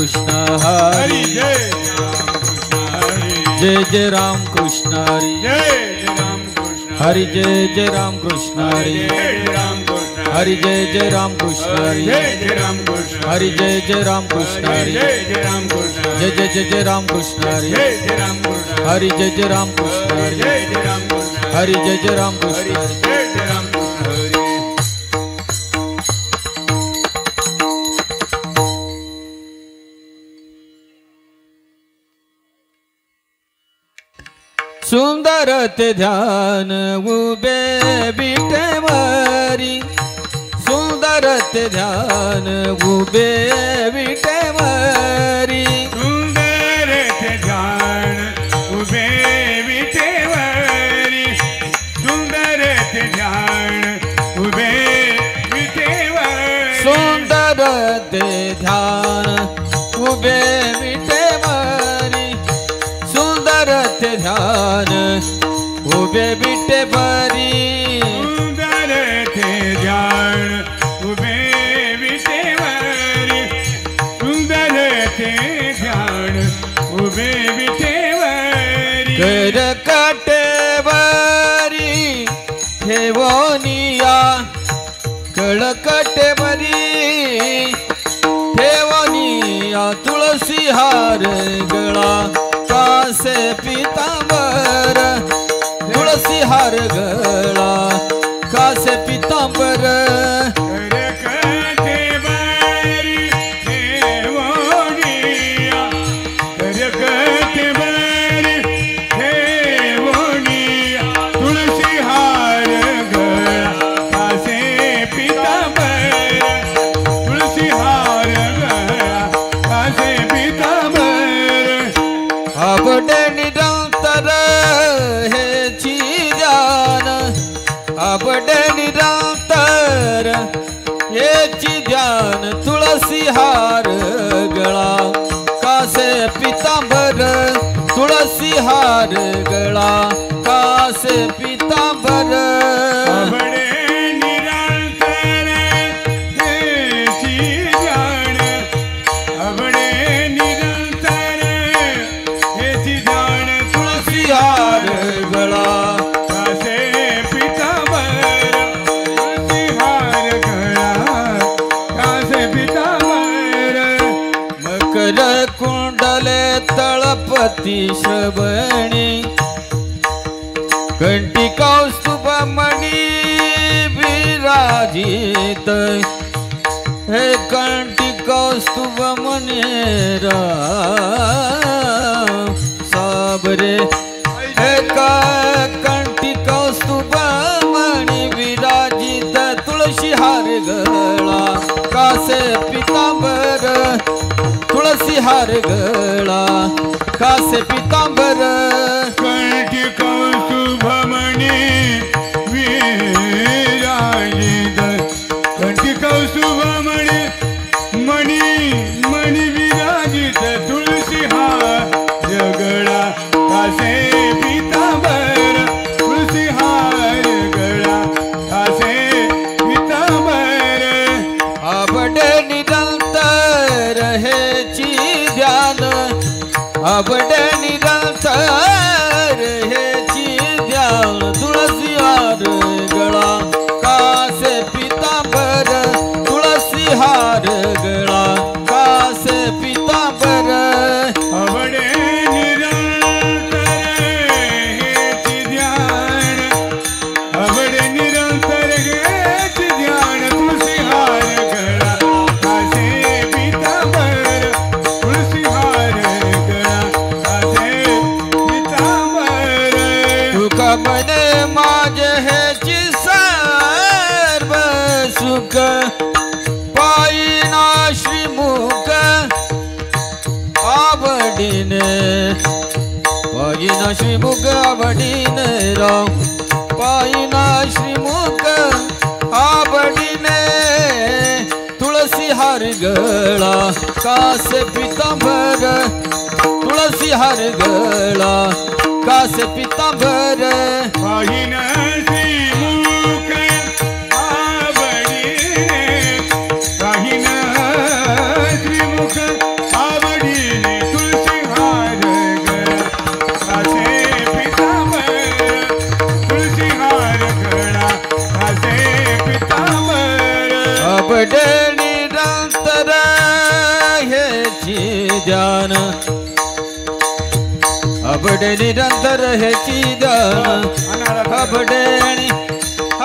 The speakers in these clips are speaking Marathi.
कृष्ण हरि जय जय राम कृष्ण हरि हरि जय जय राम कृष्ण हरि हरि जय जय राम कृष्ण हरि हरि जय जय राम कृष्ण हरि जय जय जय राम कृष्ण हरि हरि जय जय राम कृष्ण हरि हरि जय जय राम कृष्ण हरि सुंदर ते ध्यान उबे विटेवरी सुंदर ते ध्यान उबे विटेवरी सुंदर ते ध्यान उबे विटेवरी सुंदर ते ध्यान उबे विटेवरी सुंदर ते ध्यान उबे विटेवरी सुंदर ते ध्यान उबे विटेवरी सुंदर ते ध्यान उबे विटेवरी सुंदर ते ध्यान उबे विटेवरी कर कटेवरी ठेवनिया कळकटेवरी ठेवनिया तुळसी हार गळा कासे पीतांबर तुळसी हार गळा कासे पीतांबर आवडे निरंतर हेची ध्यान आवडे निरंतर हेची ध्यान तुळसी हार गळा कासे पीतांबर तुळसी हार गळा कासे पीतांबर कुंडले तळपती श्रवणी कंठी कौस्तुभ मणी विराजित हे कंठी कौस्तुभ मणेरा साबरे हे कंठी कौस्तुभ मणी विराजित तुळशी हार गळा कासे पीतांबर तुळसी हार गळा कासे पीतांबर कंठी कौस्तुभ मणी विराजित कंठी कौस्तुभ मणी मणी मणी विराजित तुळसी हार गळा कासे पीतांबर तुळसी हार गळा कासे पीतांबर आवडे निरंतर हेची ध्यान आवडे निरंतर हेची ध्यान तुळसी हार गळा कासे पीतांबर तुळसी हार गळा कासे पीतांबर आवडे निरंतर हेची ध्यान आवडे निरंतर हेची ध्यान तुळसी हार गळा कासे पीतांबर तुळसी हार गळा कासे पीतांबर तुका म्हणे माझे हेची सर्व सुख पायीना श्रीमुख आवडीने पायीना श्रीमुख आवडीने राम पायीना श्रीमुख आवडीने तुळसी हार गळा कासे पीतांबर तुळसी हार गळा कासे पीतांबर पाहिना श्रीमुख आवडीने पाहिना श्रीमुख आवडीने अबडे निरंतर हेची ध्यान अबडे निरंतर हेची ध्यान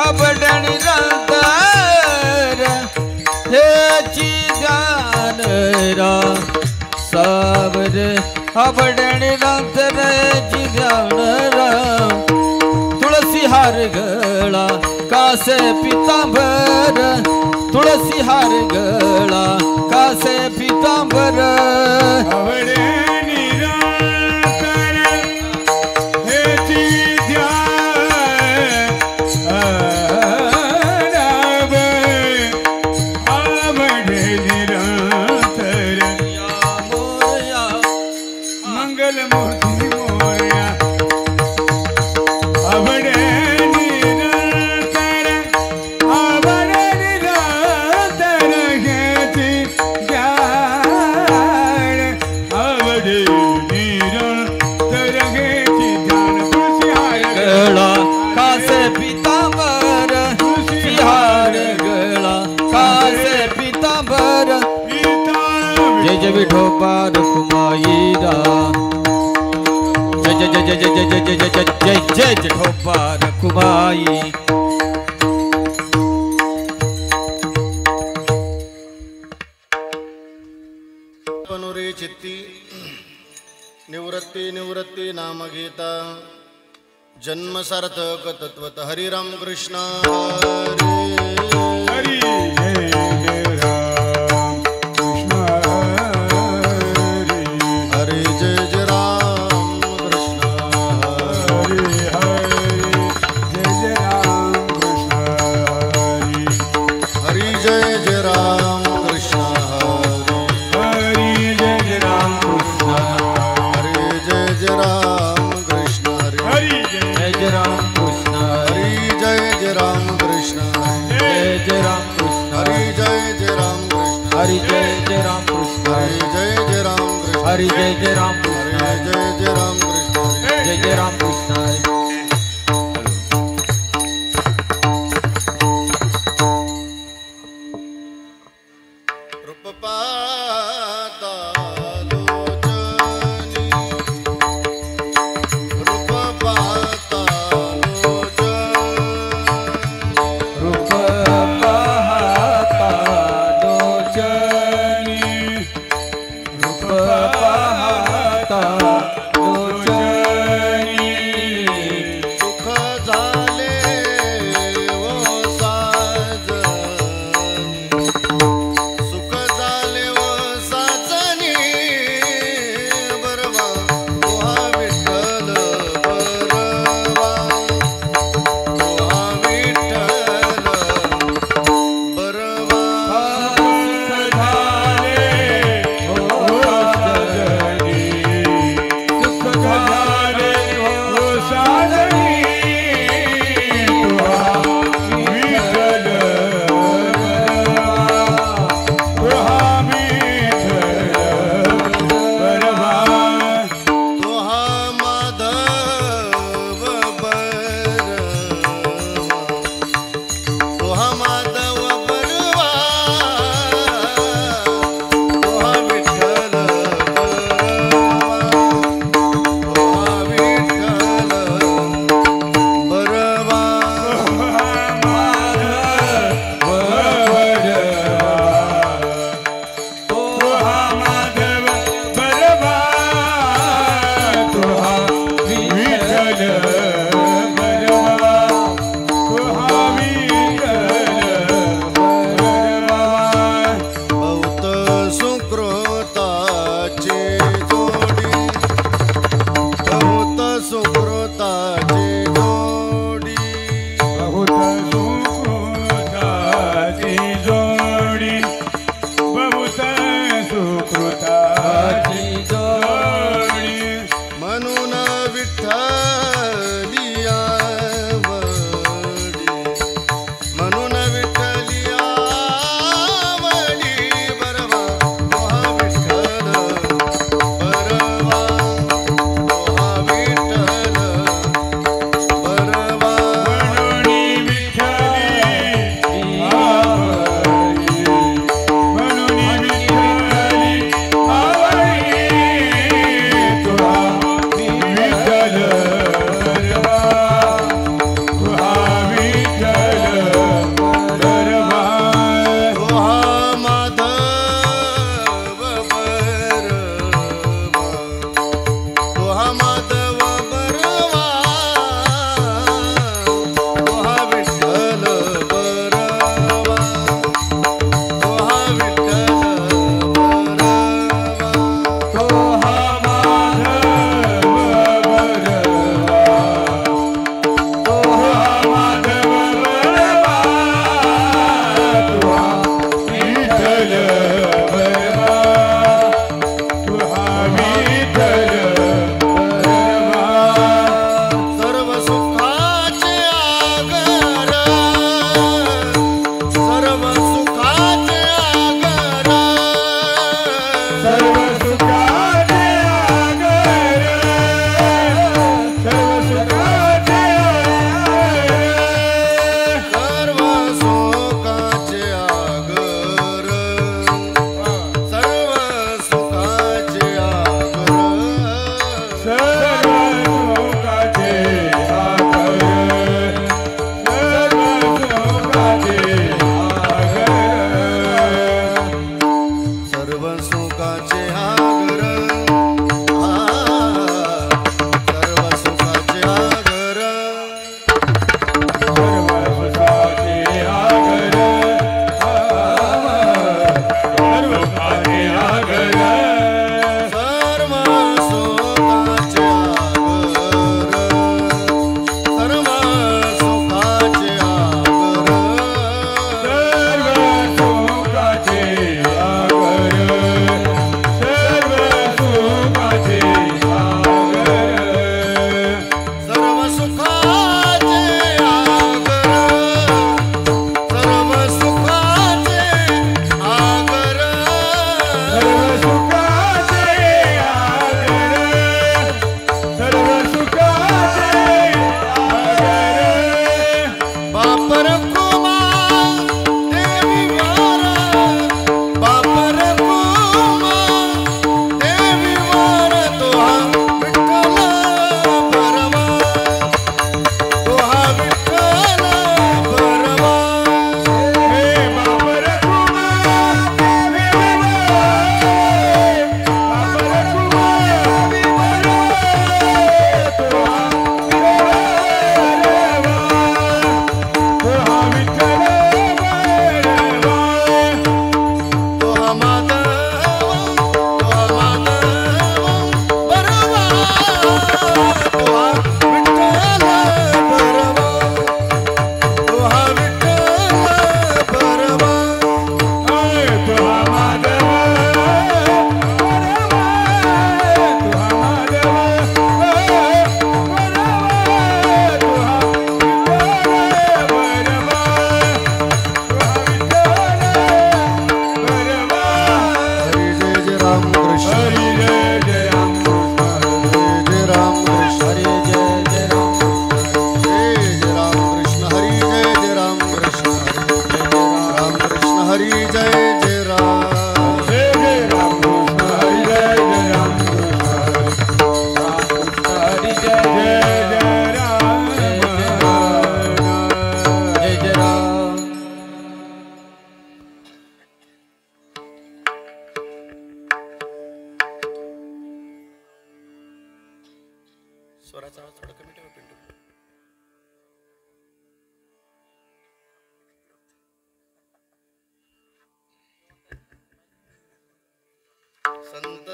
अबडे निरंतर हेची ध्यान रा सावरे अबडे निरंतर हेची ध्यान रा तुळसी हार गळा कासे पितांबर तुळसी हार गळा कासे पितांबर अवडे निरंतर हेची ध्यान अवडे निरंतर मोरया मंगलमूर्ती मोरया अवडे जय विठोबा रखुमाईरा जय जय जय जय जय जय जय जय जय जय जय विठोबा रखुमाई पनुरे चित्ती निवृत्ती निवृत्ती नाम गीता जन्म सार्थक तत्वत हरिराम कृष्ण हरी जय जय राम कृष्ण हरि जय जय राम कृष्ण हरी हरी जय जय राम कृष्ण हरि जय जय राम कृष्ण हरी जय जय राम कृष्ण हरि जय जय राम कृष्ण हरी जय जय राम कृष्ण हरि जय जय राम कृष्ण जय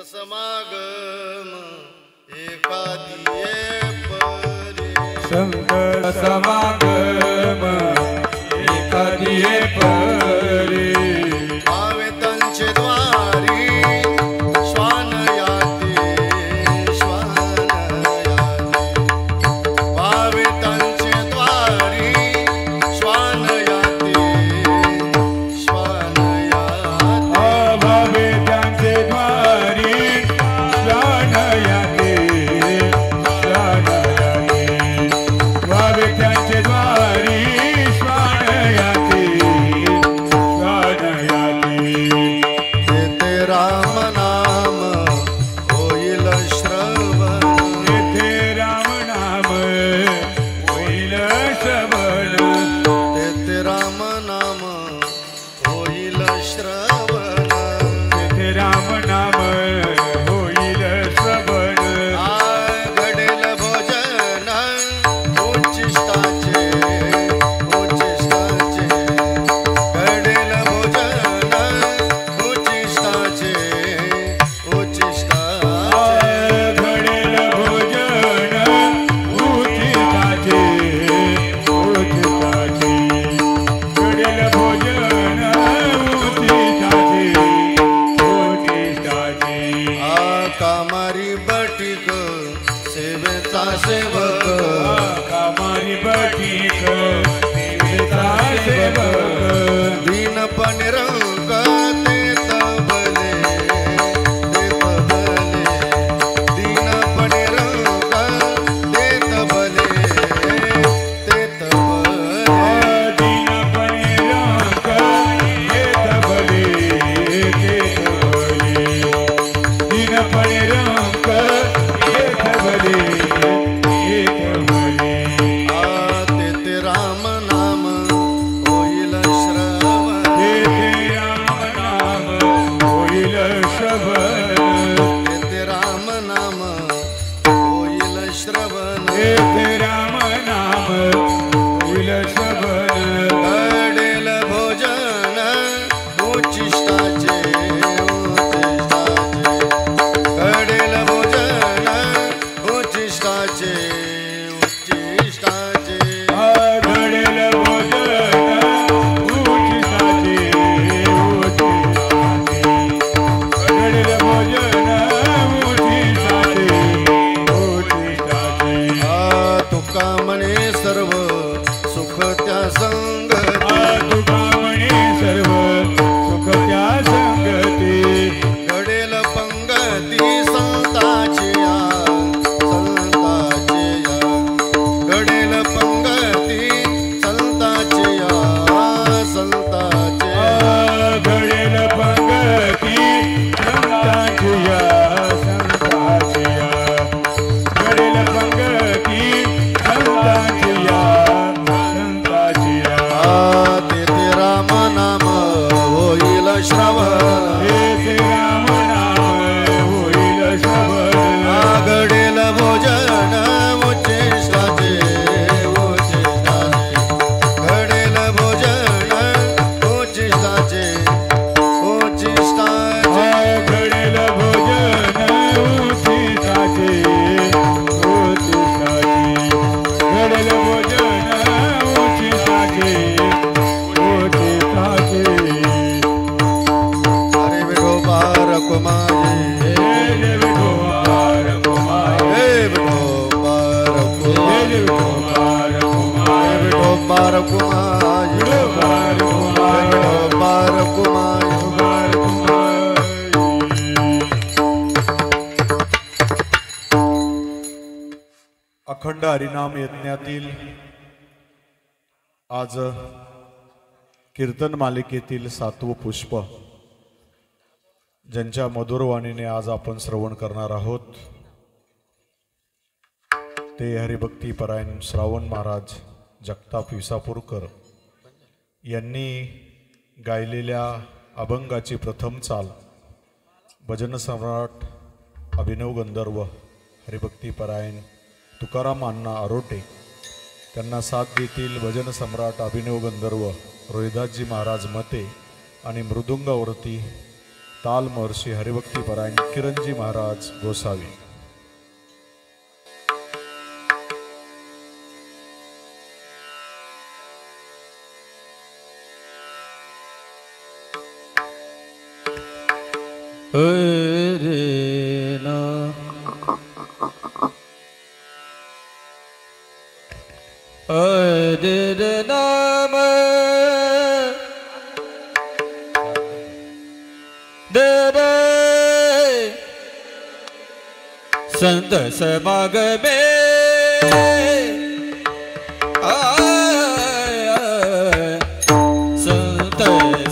समागम एकादिये परी संत समागम एकादिये परी भावे त्यांचे द्वारी श्वान याते भावे त्यांचे द्वारी श्वान याते भावे त्यांचे द्वारी श्वान याते भावे त्यांचे द्वारी श्वान याते तेथे राम नाम होईल श्रवण तेथे राम नाम होईल श्रवण तेथे राम नाम होईल श्रवण तेथे राम नाम होईल श्रवण घडेल भोजन उच्चिष्टाचे घडेल भोजन उच्चिष्टाचे घडेल भोजन उचिताचे घडेल भोजन उचिताचे कामारी बटीक सेवेचा सेवक कामारी बटीक सेवेचा सेवक दीनपणे रंग देत भले दीनपणे रंग देत भले दीनपणे रंग देत भले दीनपणे रंग देत भले तेथे राम नाम होईल श्रवण तेथे राम नाम होईल श्रवण तेथे राम नाम होईल श्रवण तेथे राम नाम होईल श्रवण घडेल भोजन उच्चिष्टाचे घडेल भोजन उच्चिष्टाचे घडेल भोजन उचिताचे घडेल भोजन उचिताचे तुका म्हणे सर्व सुख त्या संगती तुका म्हणे सर्व सुख त्या संगती घडेल पंगती संताची घडेल पंगती संताची घडेल पंगती संतांचिया घडेल पंगती संतांचिया तेथे राम नाम होईल श्रवण तेथे राम नाम होईल श्रवण घडेल भोजन उच्चिष्टाचे घडेल भोजन उच्चिष्टाचे घडेल भोजन उचिताचे घडेल भोजन उचिताचे हरे विठोबार कुमारी हे विठोबार कुमारी हे विठोबार कुमारी विठोबार कुमारी विठोबार कुमारी विठोबार कुमारी विठोबार कुमारी विठोबार अखंड हरिनाम यज्ञातील आज कीर्तन मालिकेतील 7वं पुष्प ज्यांच्या मधुरवाणीने आज आपण श्रवण करणार आहोत ते हरिभक्ती परायण श्रावण महाराज जगताप विसापूरकर यांनी गायलेल्या अभंगाची प्रथम चाल भजन सम्राट अभिनव गंधर्व हरिभक्ती परायण तुकाराम अण्णा आरोटे त्यांना साथ देतील भजन सम्राट अभिनव गंधर्व रोहिदासजी महाराज मते आणि मृदुंगावरती ताल महर्षी हरिभक्तीपरायण किरणजी महाराज गोसावी. नाम दरे संत समागमे संत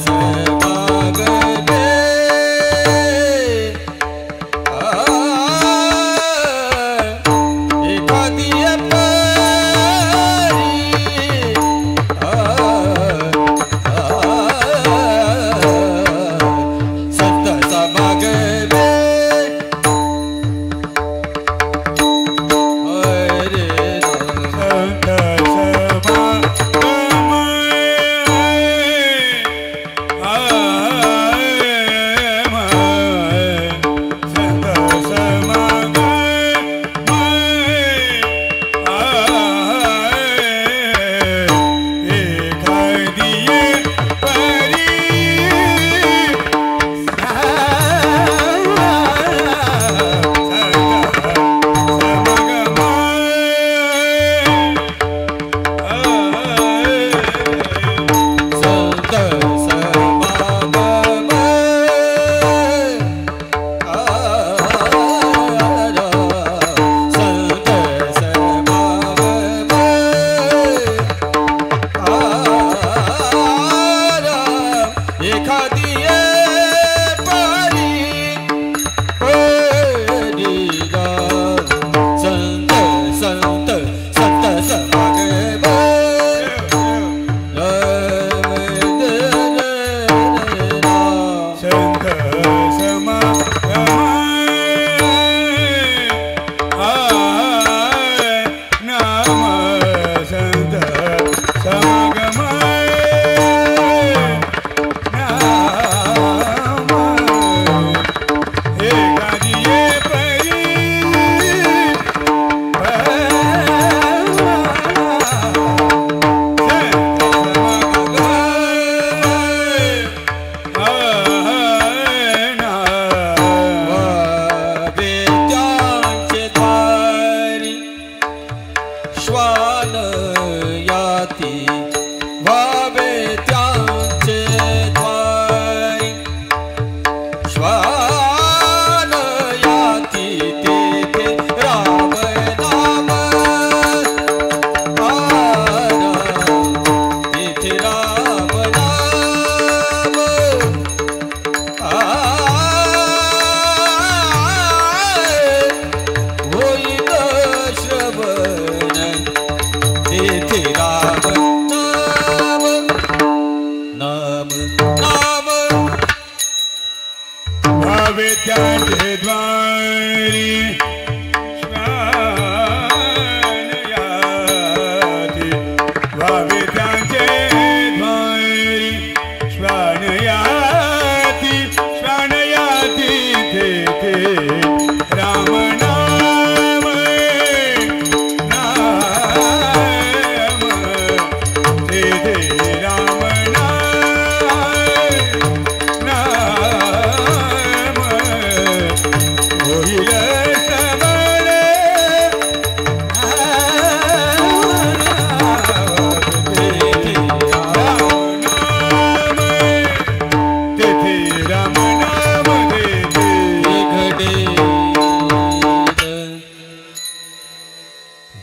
समागमे एखादी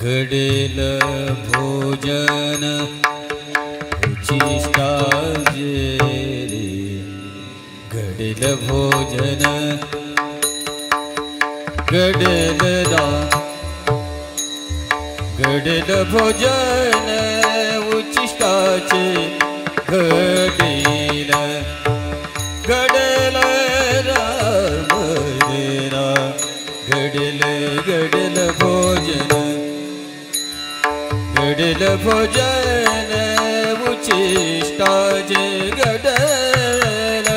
घडेल भोजन उचिष्टाजे रे घडेल भोजन घडेल घडेल भोजन उचिष्टाचे घडेल घडेल राम रा घडेल घडेल भोजन घडेल भोजन उचिष्टाचे घडेल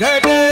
Ah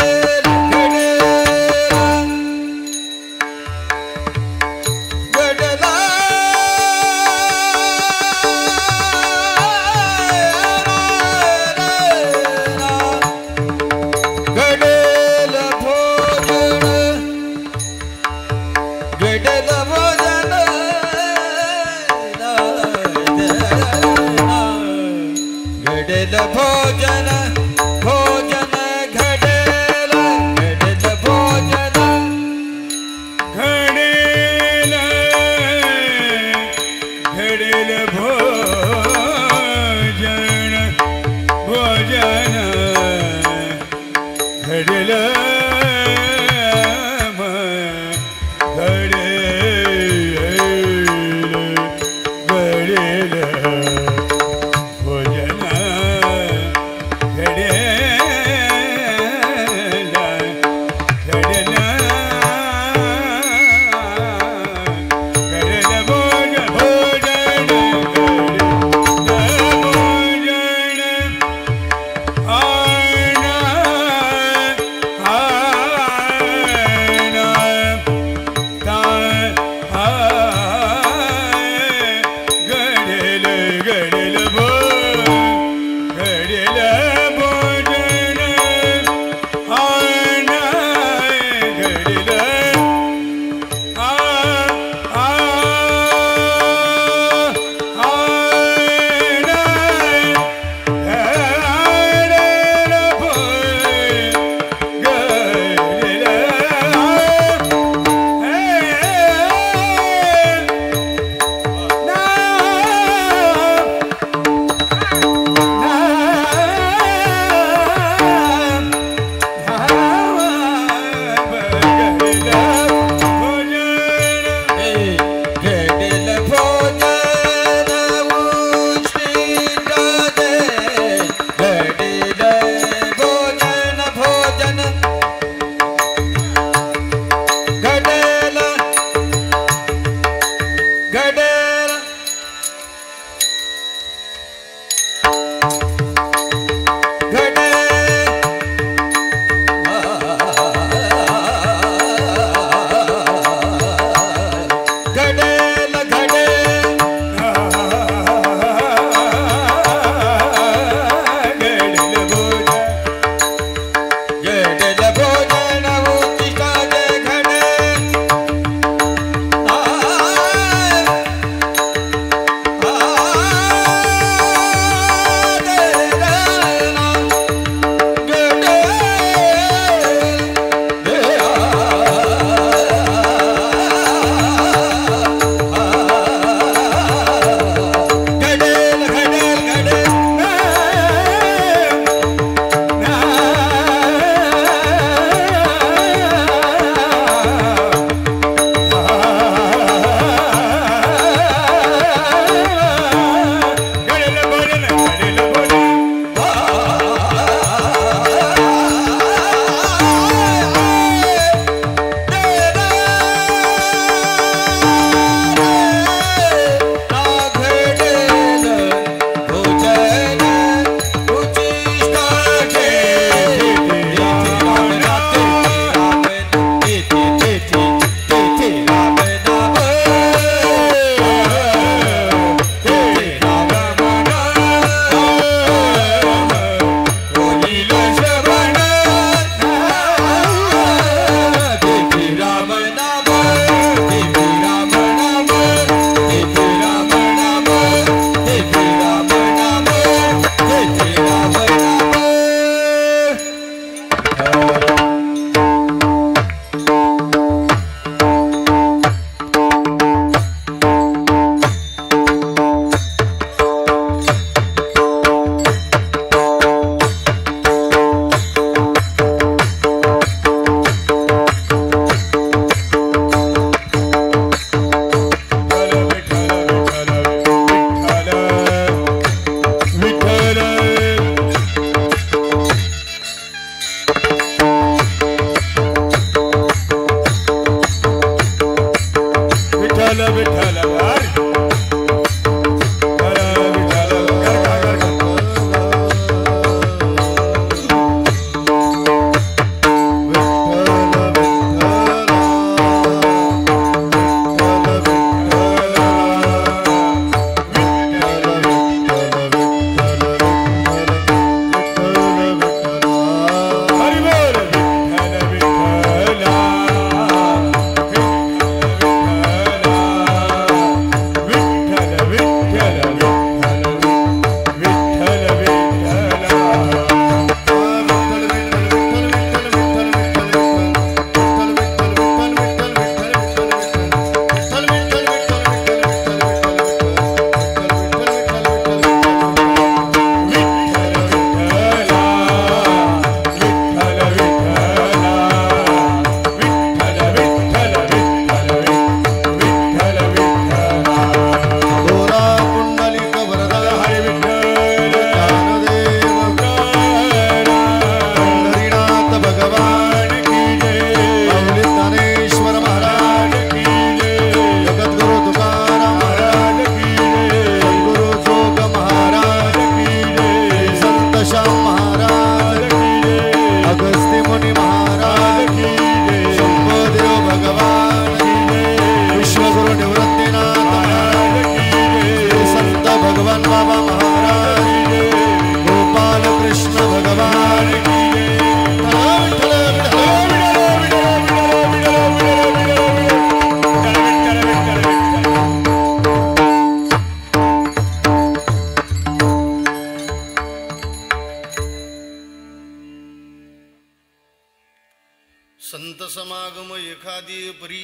संत समागम एखादी परी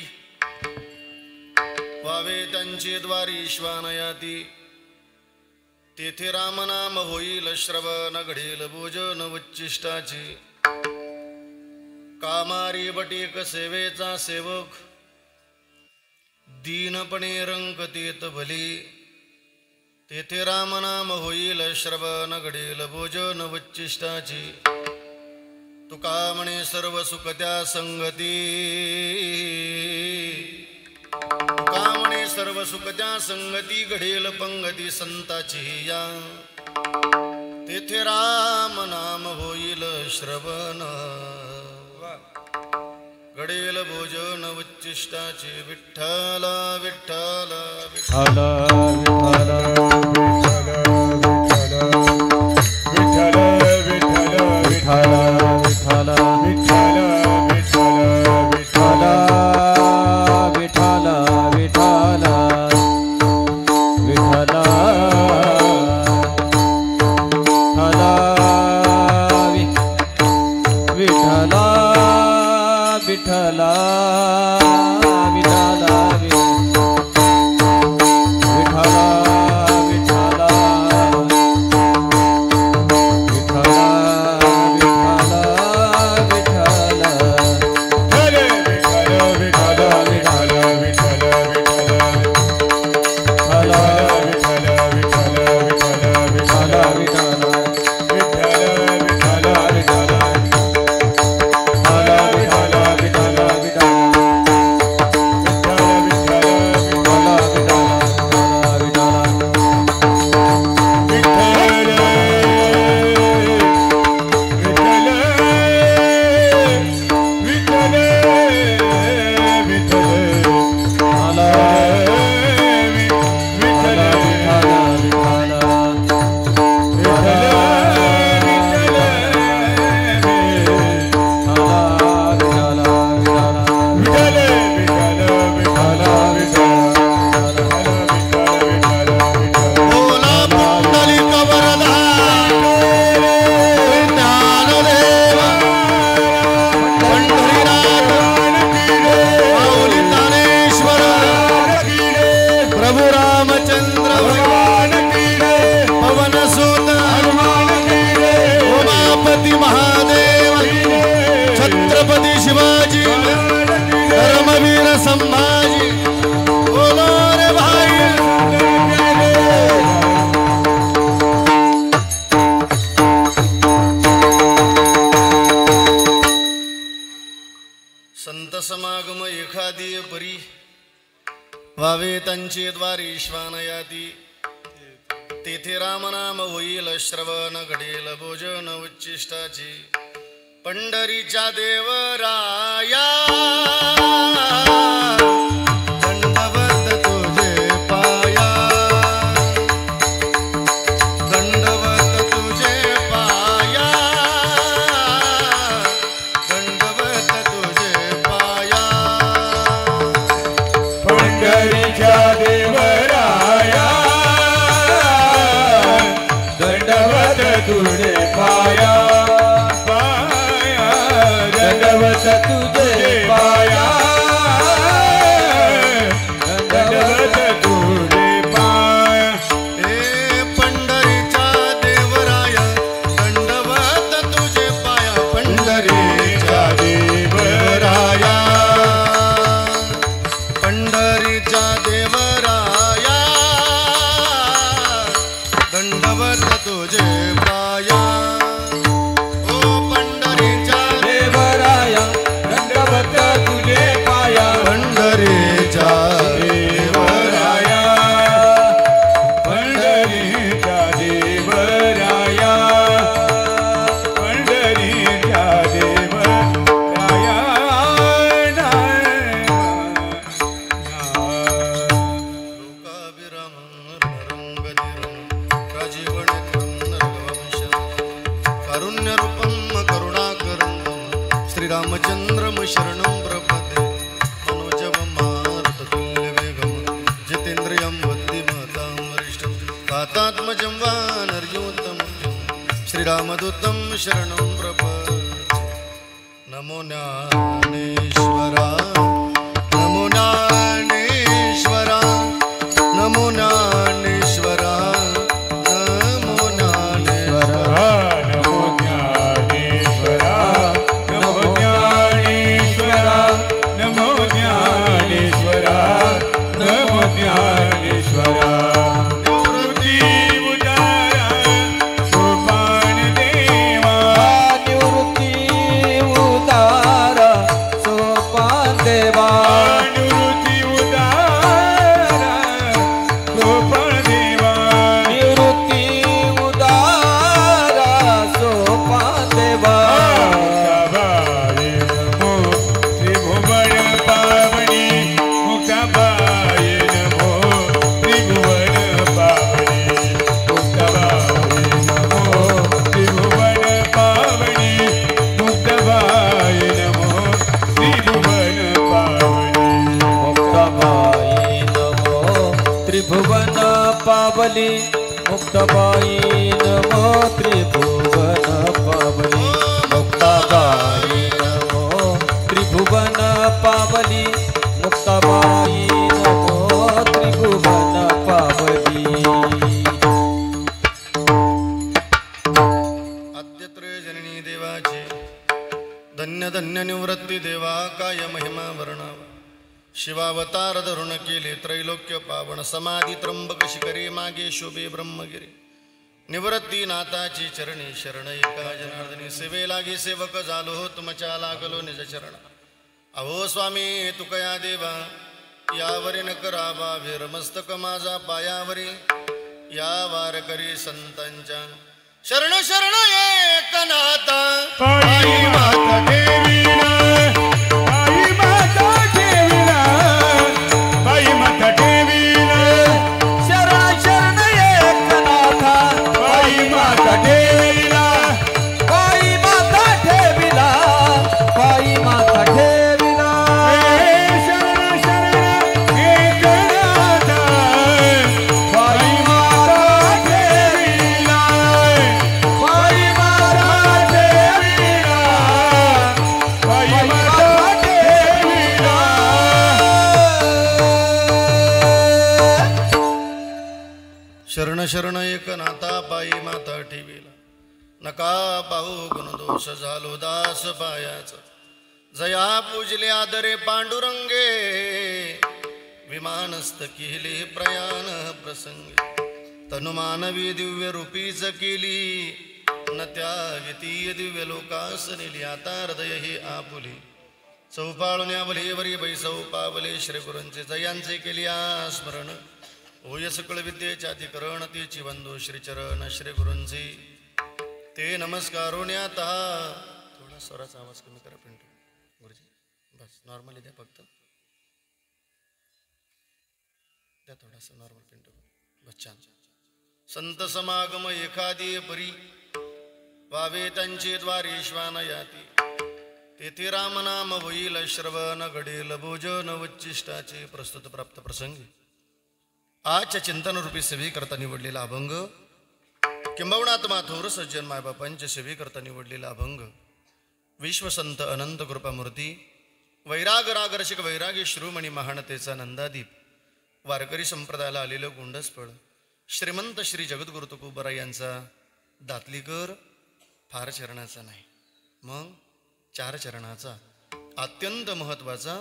व्हावे त्यांचे द्वारी श्वानयाती तेथे रामनाम होईल श्रवण घडेल भोजन उच्चिष्टाचे कामारी बटीक सेवेचा सेवक दीनपणे रंकतेत भले तेथे रामनाम होईल श्रवण घडेल भोजन उच्चिष्टाचे तुका म्हणे सर्व सुख त्या संगती तुका म्हणे सर्व सुख त्या संगती घडेल पंगती संताची या तेथे राम नाम होईल श्रवण घडेल भोजन उच्चिष्टाचे विठ्ठला विठ्ठला विठ्ठला विठ्ठला विठ्ठला समागम एखादी परी व्हावे त्यांचे द्वारी श्वानयाती तेथे रामनाम होईल श्रवण घडेल भोजन उच्चिष्टाची पंढरीच्या देवराया दंडवत तुझे पाया दंडवत तुझे पाया दंडवत तुझे पाया पंढरीच्या देवराया दंडवत तुझे पाया दंडवत तुझे पाया दंडवत तुझे पाया हे पंढरीच्या देवराया दंडवत तुझे पाया पंढरीच्या देवराया पंढरीच्या देवराया दंडवत तुझे पाया ओ पंढरीच्या देवराया दंडवत तुझे पाया पंढरीच्या देवराया पंढरीच्या देवराया पंढरीच्या देवराया लोकाभिराम रंगदिरं राजीवनेत्रं नरवंशं कारुण्यरूपं करुणाकरं श्रीरामचन्द्रं शरणं प्रपद्ये मनोजवं मारुततुल्यवेगं जितेन्द्रियं बुद्धिमतां वरिष्ठं वातात्मजं वानर्योत्तमं श्रीरामदूतं शरणं प्रपद्ये नमो ज्ञानेश्वरा नमो ज्ञानेश्वरा नमो ज्ञानेश्वरा नमो ज्ञानेश्वरा नमो ज्ञानेश्वरा नमो ज्ञानेश्वरा नमो ज्ञानेश्वरा नमो ज्ञानेश्वरा निवृत्ती उदारा सोपान देवा निवृत्ती उदारा सोपान देवा निवृत्ती उदारा सोपान देवा निवृत्ती उदारा सोपान देवा मुक्ताबाई नमो त्रिभुवन पावनी मुक्ताबाई नमो त्रिभुवन पावनी मुक्ताबाई नमो त्रिभुवन पावनी मुक्ताबाई नमो त्रिभुवन पावली मुक्ताबाई नमो त्रिभुवन पावली मुक्ताबाई नमो त्रिभुवन पावली मुक्ताबाई नमो त्रिभुवन पावली आद्यत्रय जननी देवाची धन्य धन्य निवृत्ती देवा काय महिमा वर्णावा शिवावतार धरुण केले त्रैलोक्य पावन समाधी त्र्यंबक शिखरे मागे शोभे ब्रह्मगिरी निवृत्ती नाथाची चरणी शरण एका जनार्दनी सेवे लागे सेवक झालो तुमच्या लागलो निज चरण अहो स्वामी तुकया देवा यावरी न करावा वीरमस्तक माझा पायावरी या वारकरी संतांच्या शरण शरण एकनाथा आई माता देवीला आई माता देवीला आई माता देवीला शरण शरण एकनाथा आई माता देवीला बाई माता ठेविला बाई माता ठेविला शरण शरण एकनाथा आई माता देवीला बाई माता देवीला आई माता देवीला शरण शरण एकनाथा पायी माता ठेविला नका पाहू गुणदोष झालो दास पायाचा जया पूजले आदरे पांडुरंगे विमानस्थ केले प्रयाण प्रसंगे तनुमानवी दिव्य रूपीच केली न त्यागतीय दिव्य लोकास नेली आता हृदय हे आपुली चौपाळून वरी बैसौ पावले श्री गुरूंचे जयांचे केली स्मरण होय सकळ विद्येचे अधिकरण तेची वंदो श्रीचरण श्री गुरूंचे ते नमस्कारोने आता थोडा स्वराचा आवाज कमी करा पिंटू गुरुजी बस नॉर्मली द्या फक्त द्या थोडासा नॉर्मल पिंटू बस छान संत समागम एखादी परी वावे त्यांचे द्वारे श्वान याती तेथे रामनाम होईल श्रवण घडेल भोजन उच्चिष्टाचे प्रस्तुत प्राप्त प्रसंगी आजच्या चिंतनरूपी सेवी करता निवडलेला अभंग किंबहुना आत्मा थोर सज्जन मायबापांच्या सेवी करता निवडलेला अभंग विश्वसंत अनंत कृपामूर्ती वैराग रागरसिक वैरागी श्रीमणी महानतेचा नंदादीप वारकरी संप्रदायाला आलेलं गोंडसफळ श्रीमंत श्री जगद्गुरु तुकोबरा यांचा दातलीकर फार चरणाचा नाही मग 4 चरणाचा अत्यंत महत्वाचा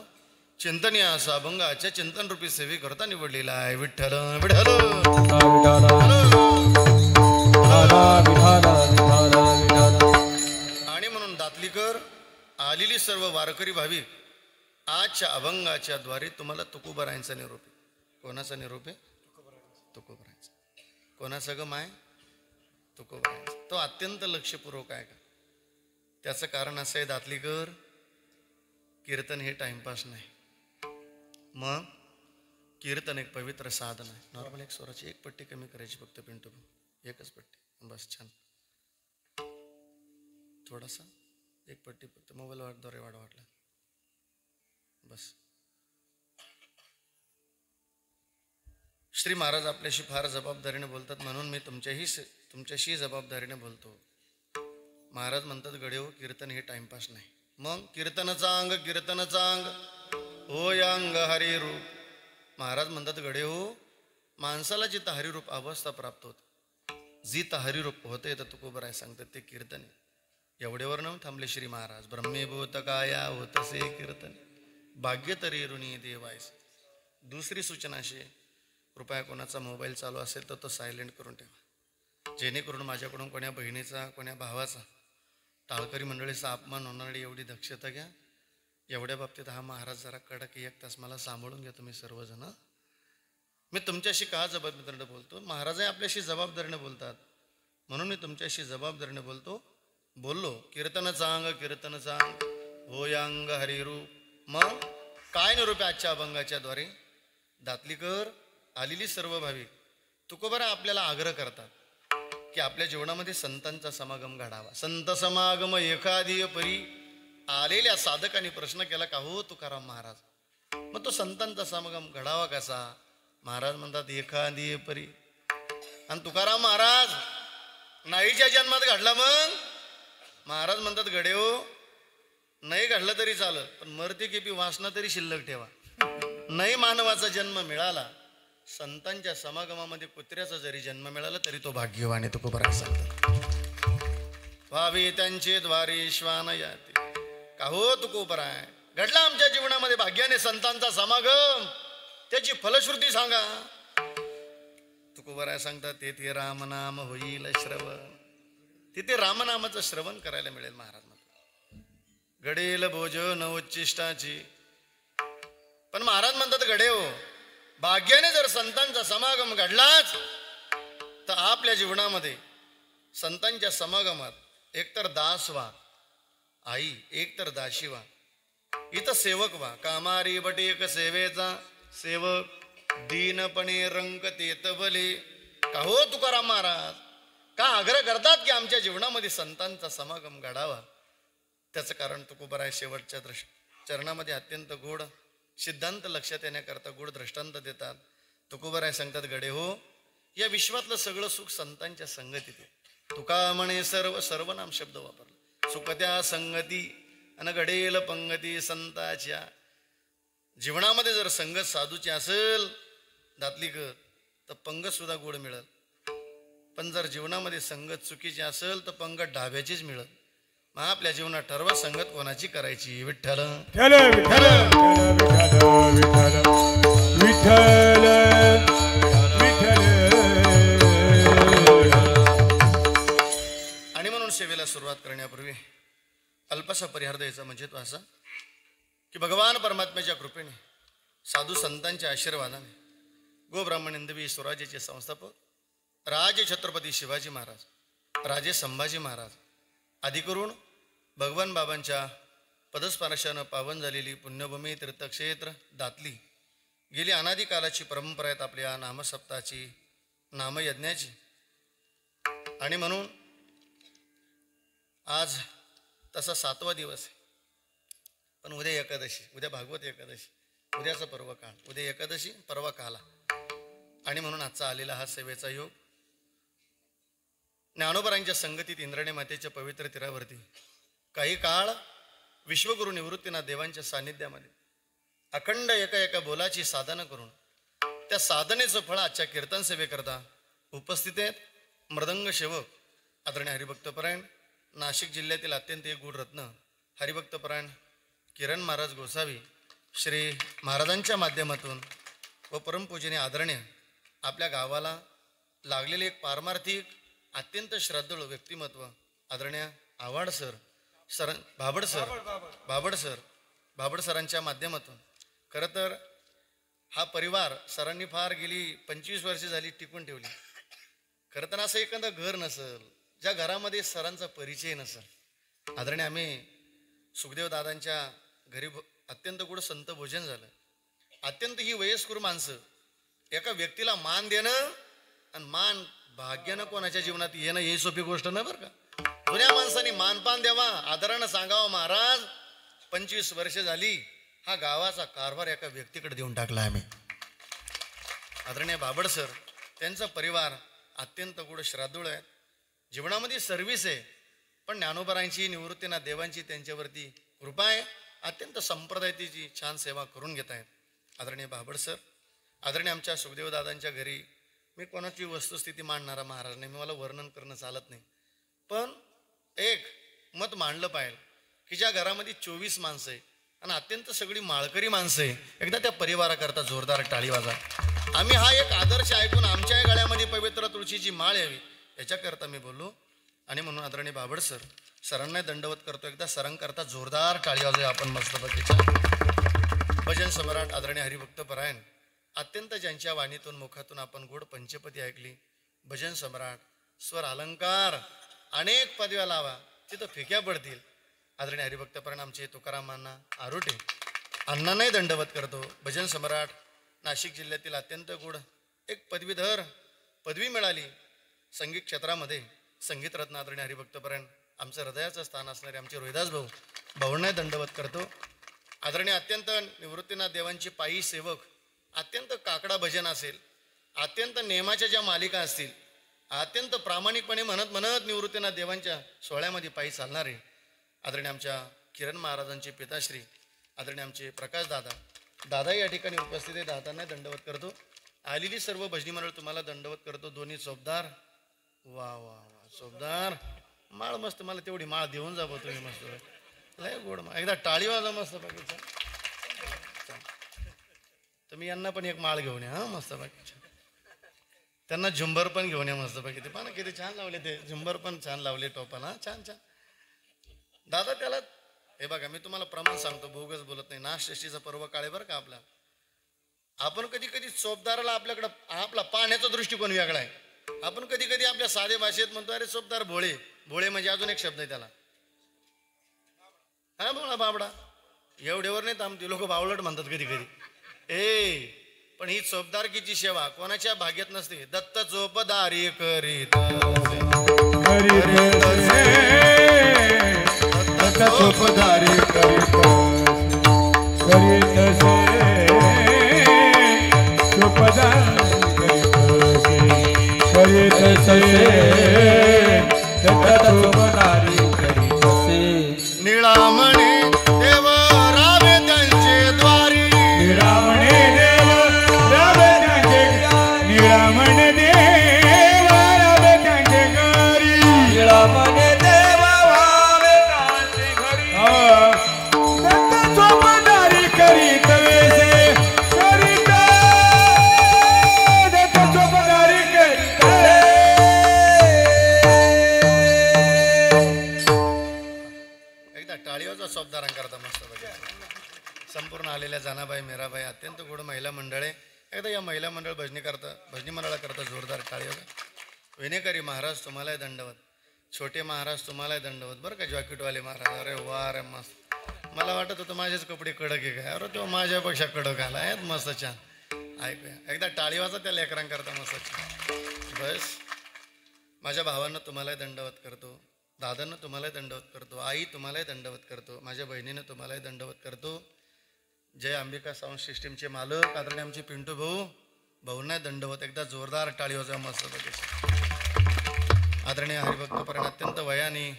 चिंतनीय असा अभंग आजच्या चिंतनरूपी सेवे करता निवडलेला आहे विठ्ठल विठ्ठल आणि म्हणून दातलीकर आलेली सर्व वारकरी भाविक आजच्या अभंगाच्या द्वारे तुम्हाला तुकोबरायांचा निरोप आहे. कोणाचा निरोप आहे? तुकोबरायांचा. कोणाचा ग माय? तुकोबरायांचा. तो अत्यंत लक्षपूर्वक आहे का? त्याचं कारण असं आहे दातलीकर कीर्तन हे टाइमपास नाही. मग कीर्तन एक पवित्र साधन आहे. नॉर्मल एक स्वराची एक पट्टी कमी करायची फक्त पिंटू एकच पट्टी बस छान. थोडासा एक पट्टी फक्त मोबाईलद्वारे वाढला बस. श्री महाराज आपल्याशी फार जबाबदारीने बोलतात म्हणून मी तुमच्याशी जबाबदारीने बोलतो. महाराज म्हणतात गडे हो कीर्तन हे टाइमपास नाही. मग कीर्तनाचा अंग हो अंग हरिरूप. महाराज म्हणतात गडे हो, माणसाला जिथं हरिरूप अवस्था प्राप्त होत, जिथं हरिरूप होते तर तुकोबराय सांगतात ते कीर्तन. एवढ्यावर न थांबले श्री महाराज. ब्रह्मीभूत काया होतसे कीर्तन, भाग्य तरी ऋणी देवायस. दुसरी सूचना अशी, कृपया कोणाचा मोबाईल चालू असेल तर तो सायलेंट करून ठेवा, जेणेकरून माझ्याकडून कोण्या बहिणीचा कोण्या भावाचा टाळकरी मंडळीचा अपमान होणारी एवढी दक्षता घ्या. एवढ्या बाबतीत हा महाराज जरा कडक 1 तास मला सांभाळून घ्या तुम्ही सर्वजण. मी तुमच्याशी का जबाबदारीने बोलतो, महाराजही आपल्याशी जबाबदारीने बोलतात म्हणून मी तुमच्याशी जबाबदारीने बोललो. कीर्तन चांग हो यांग हरिरूप. मग काय निरूप आजच्या अभंगाच्या द्वारे? दातलीकर आलेली सर्व भाविक तुकोबरा आपल्याला आग्रह करतात की आपल्या जीवनामध्ये संतांचा समागम घडावा. संत समागम एखादी परी. आलेल्या साधकांनी प्रश्न केला का हो तुकाराम महाराज, मग तो संतांचा समागम घडावा कसा? महाराज म्हणतात एखादी परी. आणि तुकाराम महाराज नाहीच्या जन्मात घडला. मग महाराज म्हणतात गडे हो, नाही घडलं तरी चालत, पण मरती केपी वासना तरी शिल्लक ठेवा. नाही मानवाचा जन्म मिळाला, संतांच्या समागमामध्ये कुत्र्याचा जरी जन्म मिळाला तरी तो भाग्यवान आहे. तुकोबराय सांगतात व्हावे त्यांचे द्वारे श्वान याते. का हो तुकोबराय, घडला आमच्या जीवनामध्ये भाग्याने संतांचा समागम, त्याची फलश्रुती सांगा. तुकोबराय सांगतात तेथे रामनाम होईल श्रवण. तिथे रामनामाचं श्रवण करायला मिळेल. महाराज म्हणतात घडेल भोजन उच्चिष्टाची. पण महाराज म्हणतात गडे हो, भाग्याने जर संतांचा समागम घडलाच तर आपल्या जीवनामध्ये संतांच्या समागमात एकतर दास व्हा आई, एकतर दाशी व्हा. इथं सेवक व्हा. कामारी बटेक सेवेचा सेवक दीनपणे रंक तेत भले. का हो तुकाराम महाराज, का आग्रह करतात की आमच्या जीवनामध्ये संतांचा समागम घडावा? त्याचं कारण तुकोबराय शेवटच्या चरणामध्ये अत्यंत गोड सिद्धांत लक्षात येण्याकरता गोड दृष्टांत देतात. तुकोबराय सांगतात गडे हो, या विश्वातलं सगळं सुख संतांच्या संगतीत आहे. तुका म्हणे सर्वनाम शब्द वापरला. सुख त्या संगती आणि घडेल पंगती संताच्या. जीवनामध्ये जर संगत साधूची असेल दातलीकर तर पंगत सुद्धा गोड मिळेल. पण जर जीवनामध्ये संगत चुकीची असेल तर पंगत ढाब्याचीच मिळेल. मग आपल्या जीवनात ठरवा संगत कोणाची करायची. विठ्ठल आणि म्हणून सेवेला सुरुवात करण्यापूर्वी अल्पसा परिहार द्यायचा. म्हणजे तो असा की भगवान परमात्म्याच्या कृपेने साधू संतांच्या आशीर्वादाने गोब्राह्मण हिंदवी स्वराज्याचे संस्थापक राजे छत्रपती शिवाजी महाराज, राजे संभाजी महाराज आदी करून भगवान बाबांच्या पदस्पर्शानं पावन झालेली पुण्यभूमी तीर्थक्षेत्र दातली गेली अनादी कालाची परंपरा आहेत आपल्या नामसप्ताची, नामयज्ञाची. आणि म्हणून आज तसा 7वा दिवस आहे. पण उद्या एकादशी, उद्या भागवत एकादशी, उद्याचा पर्व काळ, उद्या एकादशी परवा काला. आणि म्हणून आजचा आलेला हा सेवेचा योग ज्ञानोबरांच्या संगतीत इंद्राणी मातेच्या पवित्र तीरावरती काही काळ विश्वगुरु निवृत्तीनाथ देवांच्या सानिध्यामध्ये अखंड एका बोलाची साधना करून त्या साधनेचं फळ आजच्या कीर्तन सेवेकरता उपस्थित आहेत. मृदंग सेवक आदरणीय हरिभक्तपरायण नाशिक जिल्ह्यातील अत्यंत एक गुढ रत्न हरिभक्तपरायण किरण महाराज गोसावी श्री महाराजांच्या माध्यमातून व परमपूजनीय आदरणीय आपल्या गावाला लागलेले एक पारमार्थिक अत्यंत श्रद्धाळू व्यक्तिमत्व आदरणीय आव्हाड सर बाबड सरांच्या माध्यमातून खरं तर हा परिवार सरांनी फार गेली 25 वर्षे झाली टिकून ठेवली. खरं तर असं एखादं घर नसेल ज्या घरामध्ये सरांचा परिचय नसेल. आदरणीय आम्ही सुखदेव दादांच्या घरी अत्यंत गुढ संत भोजन झालं. अत्यंत ही वयस्कर माणसं एका व्यक्तीला मान देणं आणि मान भाग्यानं कोणाच्या जीवनात येणं ही सोपी गोष्ट नाही बरं का. जुन्या माणसांनी मानपान द्यावा, आदरानं सांगावं महाराज 25 वर्ष झाली हा गावाचा कारभार एका व्यक्तीकडे देऊन टाकला आम्ही. आदरणीय बाबड सर त्यांचा परिवार अत्यंत गुढ श्राद्धूळ आहे. जीवनामध्ये सर्व्हिस आहे पण ज्ञानोबरांची निवृत्तीनाथ देवांची त्यांच्यावरती कृपा आहे. अत्यंत संप्रदायाची छान सेवा करून घेत आहेत. आदरणीय बाबड सर, आदरणीय आमच्या सुखदेव दादांच्या घरी मी कोणाची वस्तुस्थिती मांडणारा महाराज नाही, मी मला वर्णन करणं चालत नाही. पण एक मत मांडलं पाहिजे की ज्या घरामध्ये 24 माणसं आहे आणि अत्यंत सगळी माळकरी माणसं आहे, एकदा त्या परिवाराकरता जोरदार टाळी वाजा. आम्ही हा एक आदर्श ऐकून आमच्या गळ्यामध्ये पवित्र तुळशीची माळ यावी याच्याकरता मी बोललो. आणि म्हणून आदरणीय बाबड सर, सरांना दंडवत करतो. एकदा सरांकरता जोरदार टाळी वाजूया आपण मस्तपैकीच्या. भजन सम्राट आदरणीय हरिभक्त परायण, अत्यंत ज्यांच्या वाणीतून मुखातून आपण गोड पंचपदी ऐकली. भजन सम्राट, स्वर अलंकार, अनेक पदव्या लावा तिथं फेक्या पडतील. आदरणीय हरिभक्त परायण आमचे तुकारामांना आरोटे अण्णांनाही दंडवत करतो. भजन सम्राट, नाशिक जिल्ह्यातील अत्यंत गोड एक पदवीधर पदवी मिळाली संगीत क्षेत्रामध्ये. संगीत रत्न आदरणीय हरिभक्त परायण, आमचं हृदयाचं स्थान असणारे आमचे रोहिदास भाऊ, भाऊंनाही दंडवत करतो. आदरणीय अत्यंत निवृत्तीनाथ देवांचे पायी सेवक, अत्यंत काकडा भजन असेल, अत्यंत नेमाच्या ज्या मालिका असतील, अत्यंत प्रामाणिकपणे म्हणत म्हणत निवृत्तीनाथ देवांच्या सोहळ्यामध्ये पायी चालणारे आदरणीय आमच्या किरण महाराजांचे पिताश्री आदरणीय आमचे प्रकाश दादा, दादा या ठिकाणी उपस्थित आहे. दादांना दंडवत करतो. आलेली सर्व भजनी मंडळ तुम्हाला दंडवत करतो. दोन्ही सोबदार, वा वा वा सोबदार, माळ मस्त, मला तेवढी माळ देऊन जावं तुम्ही मस्त, लय गोड माळ. एकदा टाळी वाजा मस्त बाकीच्या. तुम्ही यांना पण एक माळ घेऊन या हा मस्त बाकीच्या. त्यांना झुंबर पण घेऊन या मस्त बाकी. ते पाहा किती छान लावले, ते झुंबर पण छान लावले टोपाला, छान छान. दादा त्याला हे बघा, मी तुम्हाला प्रमाण सांगतो, भोगच बोलत नाही. नागषष्ठीचा पर्व काळे बरं का आपला. आपण कधी कधी चोपदाराला आपल्याकडं आपला पाहण्याचा दृष्टिकोन वेगळा आहे. आपण कधी कधी आपल्या साधे भाषेत म्हणतो अरे चोपदार भोळे. भोळे म्हणजे अजून एक शब्द आहे त्याला, हा बोला बाबडा. एवढ्यावर नाही थांबते लोक, बावळट म्हणतात कधी कधी. पण ही चोपदारकीची सेवा कोणाच्या भाग्यात नसते. दत्त चोपदारी करीत चोपदारी करीत निळामणी देव रावे त्यांचे द्वारी. निळामणे देव रावे त्यांचे, निळामणे देव रावे त्यांचे घरी. निळामणे देव रावे त्यांचे घरी. दत्त चोपदारी करीत वेसे करीत, दत्त चोपदारी करीत. एकदा टाळीवाजा शब्दारांकरता मस्त बघा. संपूर्ण आलेल्या जानाबाई, मीराबाई, अत्यंत गोड महिला मंडळे. एकदा या महिला मंडळ भजनी मंडळाकरता जोरदार टाळीवाजा. विनेकरी महाराज तुम्हालाही दंडवत, छोटे महाराज तुम्हालाही दंडवत बरं का. जॉकेटवाले महाराज, अरे वा रे मस्त. मला वाटत होतं माझेच कपडे कडक आहे काय, अरे तो माझ्यापेक्षा कडक आला आहेत मस्त, छान. ऐकूया एकदा टाळीवाजा त्या लेकरांकरता मस्त छान. बस माझ्या भावांना तुम्हालाही दंडवत करतो, दादांना तुम्हालाही दंडवत करतो, आई तुम्हालाही दंडवत करतो, माझ्या बहिणीनं तुम्हालाही दंडवत करतो. जय अंबिका साऊंड सिस्टीमचे मालक आदरणीय आमचे पिंटू भाऊ, भाऊंना दंडवत. एकदा जोरदार टाळी वाजवा मस्त बघायची. आदरणीय हरिभक्तपरायण, अत्यंत वयाने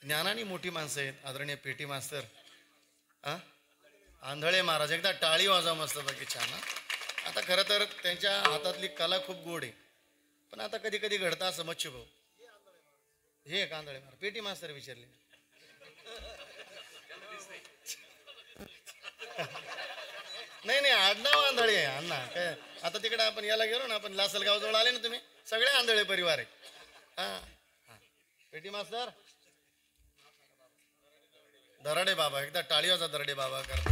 ज्ञानाने मोठी माणसं आहेत आदरणीय पेटी मास्तर आंधळे महाराज. एकदा टाळी वाजवा मस्त बाकी छान. आता खरं तर त्यांच्या हातातली कला खूप गोड आहे, पण आता कधी कधी घडता असं मच्छू भाऊ हे आंधळे महाराज. पेटी मास्तर विचारले नाही आडनाव आंधळे आहे अण्णा काय. आता तिकडे आपण याला गेलो ना, आपण लासलगाव जवळ आले ना, तुम्ही सगळे आंधळे परिवार आहे. हा पेटी मास्तर दराडे बाबा. एकदा टाळी वाजा दराडे बाबा करता.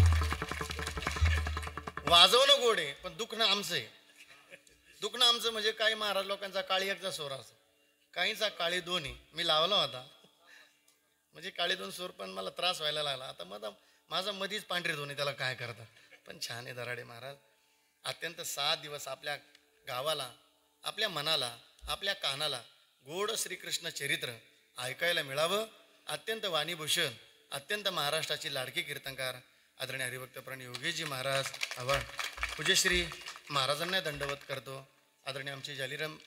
वाजवणं गोड आहे पण दुखणं आमचं आहे. दुखणं आमचं म्हणजे काही महाराज लोकांचा काळी एकचा सोर असतो, काहींचा काळी दोन आहे. मी लावला होता म्हणजे काळी दोन सोर, पण मला त्रास व्हायला लागला. आता माझा मधीच पांढरी दोन्ही, त्याला काय करतात. पण छान आहे दराडे महाराज. अत्यंत 7 दिवस आपल्या गावाला, आपल्या मनाला, आपल्या कानाला गोड श्रीकृष्ण चरित्र ऐकायला मिळावं. अत्यंत वाणीभूषण, अत्यंत महाराष्ट्राची लाडकी कीर्तनकार आदरणीय हरिभक्तपरायण योगेशजी महाराज आव्हाड पूज्यश्री महाराजांना दंडवत करतो. आदरणीय आमचे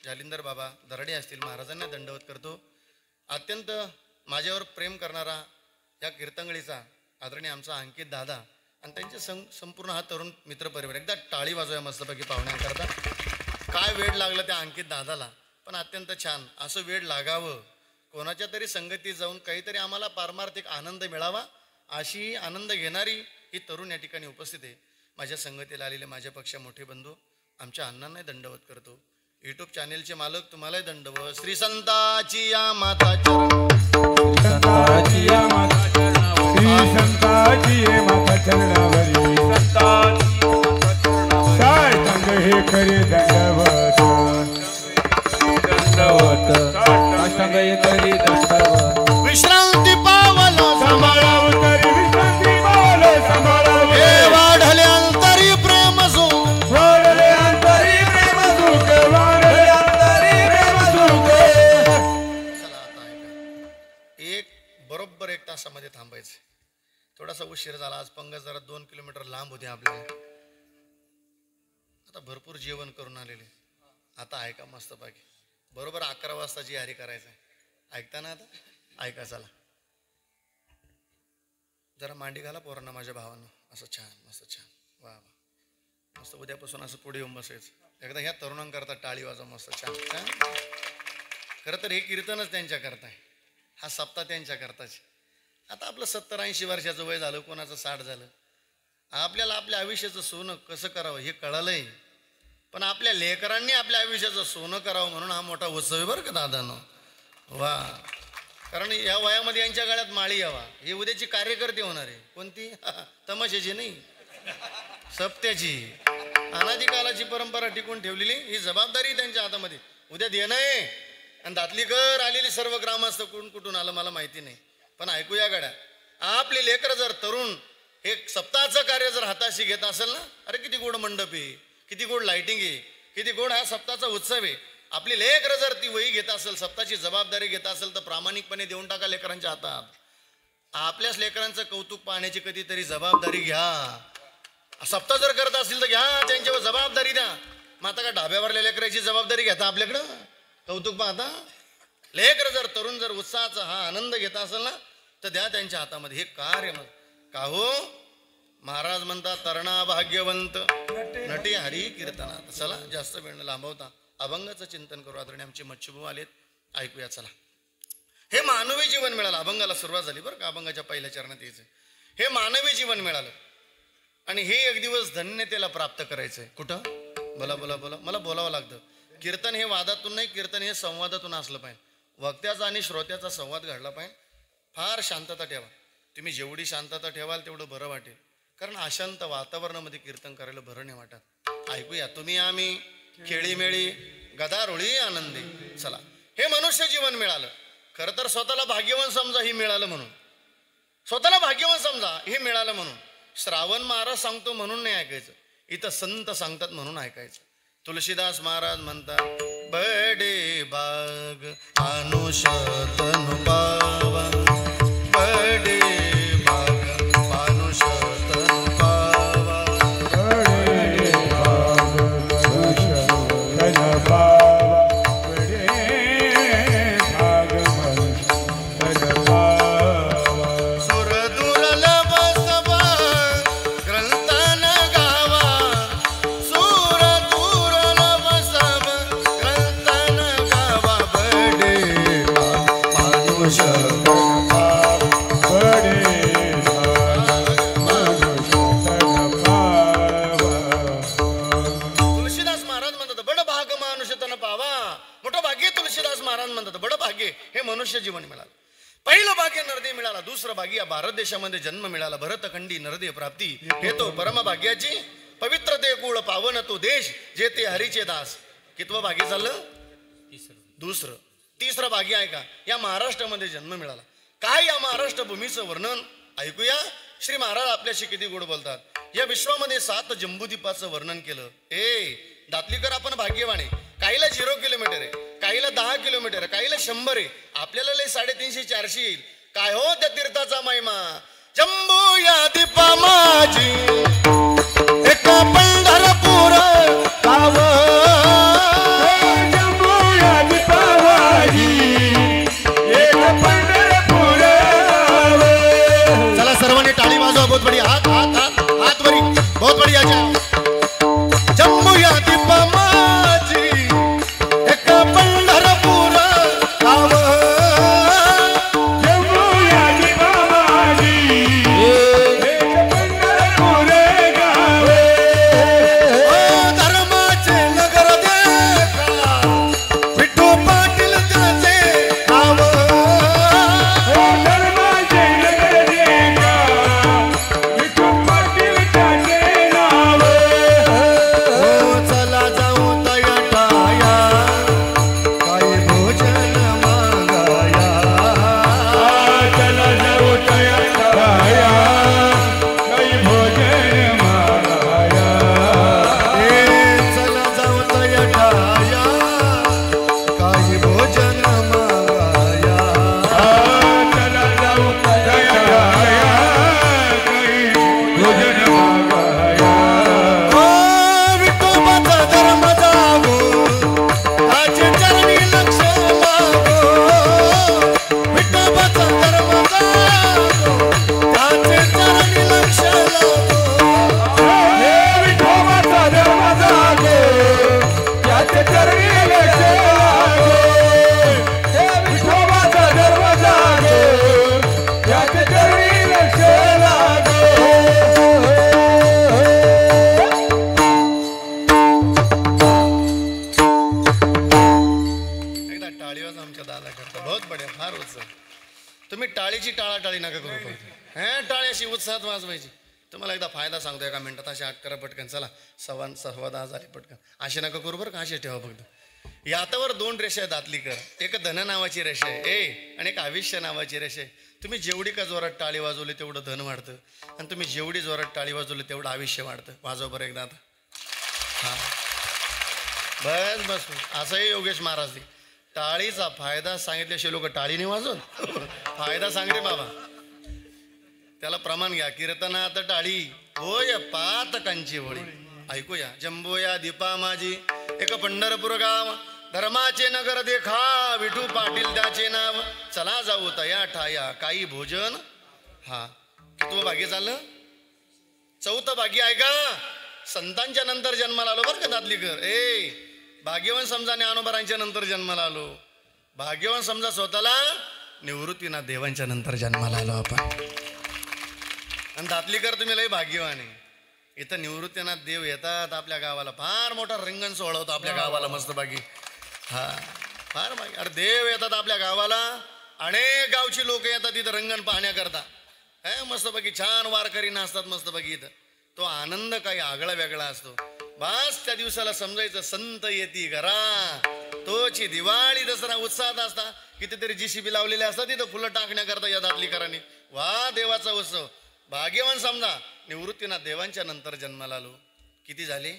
जालिंदर बाबा दराडे असतील, महाराजांना दंडवत करतो. अत्यंत माझ्यावर प्रेम करणारा या कीर्तनगळीचा आदरणीय आमचा अंकित दादा आणि त्यांचे संपूर्ण हा तरुण मित्रपरिवार. एकदा टाळी वाजवूया मस्तपैकी पाहुण्यांकरता. काय वेळ लागलं त्या अंकित दादाला, पण अत्यंत छान. असं वेळ लागावं, कोणाच्या तरी संगतीत जाऊन काहीतरी आम्हाला पारमार्थिक आनंद मिळावा, अशी आनंद घेणारी ही तरुण या ठिकाणी उपस्थित आहे. माझ्या संगतीला आलेले माझ्या पक्षा मोठे बंधू, आमच्या अण्णांनाही दंडवत करतो. यूट्यूब चॅनेलचे मालक तुम्हालाही दंडवत. श्री संताची या माता संताची या माता चरणावरी, श्री संताची ये माता चरणावरी, साय संग हे करे दंडवत, दंडवत साष्टांग हे करी दंडवत. विश्रांती पावलो सांभाळाव तरी विश्रांती पावलो सांभाळाव, हे वाढले अंतरी प्रेम सुख, वाढले अंतरी प्रेम सुख, वाढले अंतरी प्रेम सुख. चला आता ऐका. बरोबर 1 तासामध्ये थांबायचं. थोडासा उशीर झाला आज. पंगत जरा 2 किलोमीटर लांब होते आपल्याला. आता भरपूर जेवण करून आलेले. आता ऐका मस्त बाकी. बरोबर 11 वाजता जी हरी करायचं. ऐकता ना आता? ऐका चला. जरा मांडी घाला पोरांना माझ्या भावानं. असं छान, मस्त छान. वा वा. मस्त उद्यापासून असं पुढे येऊन बसायचं. एकदा ह्या तरुणांकरता टाळी वाजवा मस्त छान छान. खरं तर हे कीर्तनच त्यांच्या करताय, हा सप्ताह त्यांच्या करताच. आता आपलं 70-80 वर्षाचं वय झालं, कोणाचं 60 झालं. आपल्याला आपल्या आयुष्याचं सोनं कसं करावं हे कळालंय, पण आपल्या लेकरांनी आपल्या आयुष्याचं सोनं करावं म्हणून हा मोठा उत्सव आहे बरं का दादानो. वा. कारण या वयामध्ये यांच्या गळ्यात माळी यावा. हे उद्याची कार्यकर्ते होणार आहे. कोणती? तमाशाची नाही, सप्त्याची. अनादिकालाची परंपरा टिकून ठेवलेली ही जबाबदारी त्यांच्या हातामध्ये. उद्या देणं आहे. आणि दातलीकर आलेली सर्व ग्रामस्थ कुठून आलं मला माहिती नाही, पण ऐकूया गड्या. आपली लेकर जर तरुण हे सप्ताहाचं कार्य जर हाताशी घेत असेल ना, अरे किती गोड मंडप आहे, किती गोड लाइटिंग आहे, किती गोड हा सप्ताहाचा उत्सव आहे. आपली लेकर जर ती वही घेत असेल, सप्ताहाची जबाबदारी घेत असेल, तर प्रामाणिकपणे देऊन टाका लेकरांच्या हातात. आपल्याच लेकरांचं कौतुक पाहण्याची कधीतरी जबाबदारी घ्या. सप्ताह जर करत असेल तर घ्या, त्यांच्यावर जबाबदारी द्या. मग आता का ढाब्यावरल्या लेकराची जबाबदारी घेता आपल्याकडं कौतुक पाहता? लेकर जर तरुण जर उत्साहाचा हा आनंद घेत असेल ना, तर द्या त्यांच्या हातामध्ये हे कार्य. मग का हो महाराज म्हणतात, तरणा भाग्यवंत नटे हरी कीर्तनात. चला जास्त वेळ न लांबवता अभंगाचं चिंतन करू. आदरणीय आमचे मच्छुभाऊ आलेत, ऐकूया चला. हे मानवी जीवन मिळालं. अभंगाला सुरुवात झाली बरं का, अभंगाच्या पहिल्या चरणात यायचं. हे मानवी जीवन मिळालं आणि हे एक दिवस धन्यतेला प्राप्त करायचंय. कुठं? बोला बोला बोला. मला बोलावं लागतं. कीर्तन हे वादातून नाही, कीर्तन हे संवादातून असलं पाहिजे. वक्त्याचा आणि श्रोत्याचा संवाद घडला पाहिजे. फार शांतता ठेवा. तुम्ही जेवढी शांतता ठेवाल तेवढं बरं वाटेल. कारण अशांत वातावरणामध्ये कीर्तन करायला बरं नाही वाटत. ऐकूया. तुम्ही आम्ही खेळीमेळी गदारोळी आनंदी. चला. हे मनुष्य जीवन मिळालं. खरं तर स्वतःला भाग्यवान समजा हे मिळालं म्हणून. स्वतःला भाग्यवान समजा हे मिळालं म्हणून. श्रावण महाराज सांगतो म्हणून नाही ऐकायचं, इथं संत सांगतात म्हणून ऐकायचं. तुलसीदास महाराज म्हणतात, बडे बाग मानुष तनु पावा, बडे बाग मानुष तनु पावा, बडे बाग मानुष तनु पावा, बडे बाग मानुष तनु पावा. सुर दुर्लभ सभा ग्रंथान गावा, सुर दुर्लभ सभा ग्रंथान गावा, बडे बाग मानुष तनु पावा, बडे बाग मानुष तनु पावा. तुलसीदास महाराज म्हणतात, बड भाग मानुष तन पावा. मोठं भाग्य तुलसीदास महाराज म्हणतात, बड भाग्य हे मनुष्य जीवन मिळालं. पहिलं भाग्य नरदेह मिळाला. दुसरं भाग्य या भारत देशामध्ये जन्म मिळाला. भरतखंडी नरदेह प्राप्ती हे तो परम भाग्याची पवित्र ते कुळ पावन तो देश जे ते हरीचे दास. कितवं भाग्य झालं? दुसरं. तिसरं भाग्य आहे का, या महाराष्ट्रामध्ये जन्म मिळाला. काय या महाराष्ट्र भूमीचं वर्णन ऐकूया. श्री महाराज आपल्याशी किती गोड बोलतात. या विश्वामध्ये 7 जम्बूद्वीपाचं वर्णन केलं. दातलीकर आपण भाग्यवान आहे. काहीला 0 किलोमीटर आहे, काहीला 10 किलोमीटर आहे, काहीला 100 आहे. आपल्याला लय 350-400 येईल. काय हो त्या तीर्थाचा महिमा. जम्बू या दीपा माझी एक पंढरपूर गाव, जम्बू या दीपा माझी एक पंढरपूर गाव. चला सर्वांनी टाळी साथ वाजवायची. तुम्हाला एकदा फायदा सांगतो, एका मिनिटात अशी 8 करा पटकन. चला 10:15 झाली पटकन. असे नका करू बरं का, असे ठेवा फक्त. यातावर 2 रेषा आहेत दातलीकर. एक धन नावाची रेषा आहे आणि एक आयुष्य नावाची रेषा आहे. तुम्ही जेवढी का जोरात टाळी वाजवली तेवढं धन वाढतं, आणि तुम्ही जेवढी जोरात टाळी वाजवली तेवढं आयुष्य वाढतं. वाजव बरं एकदा आता. हां बस बस. असंही योगेश महाराज दे. टाळीचा फायदा सांगितल्याशिवाय लोक टाळीने वाजवून फायदा सांग रे बाबा. त्याला प्रमाण घ्या. कीर्तनात टाळी होय पातकांची होळी. ऐकूया. जंबोया दीपा माझी एक पंढरपूर गाव, धर्माचे नगर देखा, विठू पाटील त्याचे नाव. चला जाऊ तया ठाया काही भोजन. हा कितवं भाग्य झालं? 4थं भाग्य आहे का? संतांच्या नंतर जन्माला आलो बरं का दातलीकर. भाग्यवान समजा ज्ञानोबारांच्या नंतर जन्माला आलो. भाग्यवान समजा स्वतःला निवृत्तीनाथ देवांच्या नंतर जन्माला आलो आपण. आणि दातलीकर तुम्ही लय भाग्यवान आहे. इथं निवृत्तीनाथ देव येतात आपल्या गावाला. फार मोठा रिंगण सोहळा होतो आपल्या गावाला मस्त बाकी. हा फार भाग्य. अरे देव येतात आपल्या गावाला. अनेक गावची लोक येतात इथं रंगण पाहण्याकरता. मस्तपैकी छान वारकरी नाचतात मस्तपैकी इथं. तो आनंद काही आगळा वेगळा असतो. बस त्या दिवसाला समजायचं संत येती घरा. तोची दिवाळी दसरा उत्साहात असता. कितीतरी JCB लावलेले असतात तिथं फुलं टाकण्याकरता या दातलीकरांनी. वा देवाचा उत्सव. भाग्यवान समजा निवृत्तीनाथ देवांच्या नंतर जन्माला आलो. किती झाले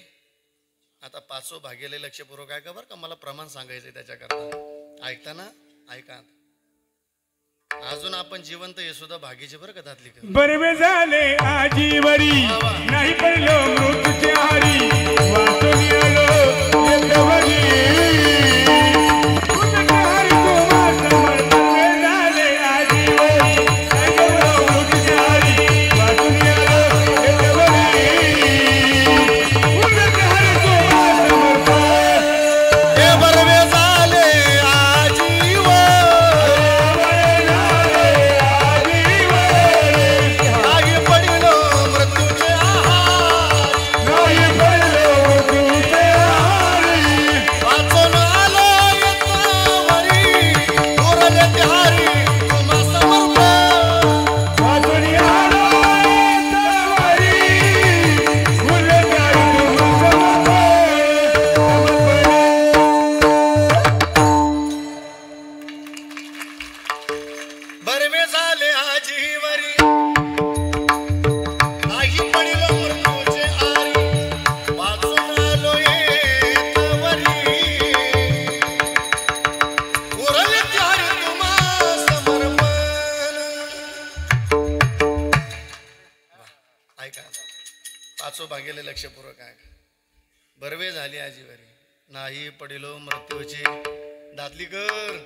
आता? 5वं भाग्याला लक्षपूर्वक आहे का बरं का. मला प्रमाण सांगायचंय त्याच्याकरता. ऐकता ना? ऐका. अजून आपण जिवंत हे सुद्धा भाग्याचे बरं का दातलीकर. बरवे झाले आजीवरी, नाही पडलो मृत्यूच्या हारी, वाचून आलो येतवरी. भाग्याला लक्षपूर्वक आहे. बरवे झाली आजीवरी, नाही पडिलो मृत्यूचे. दातलीकर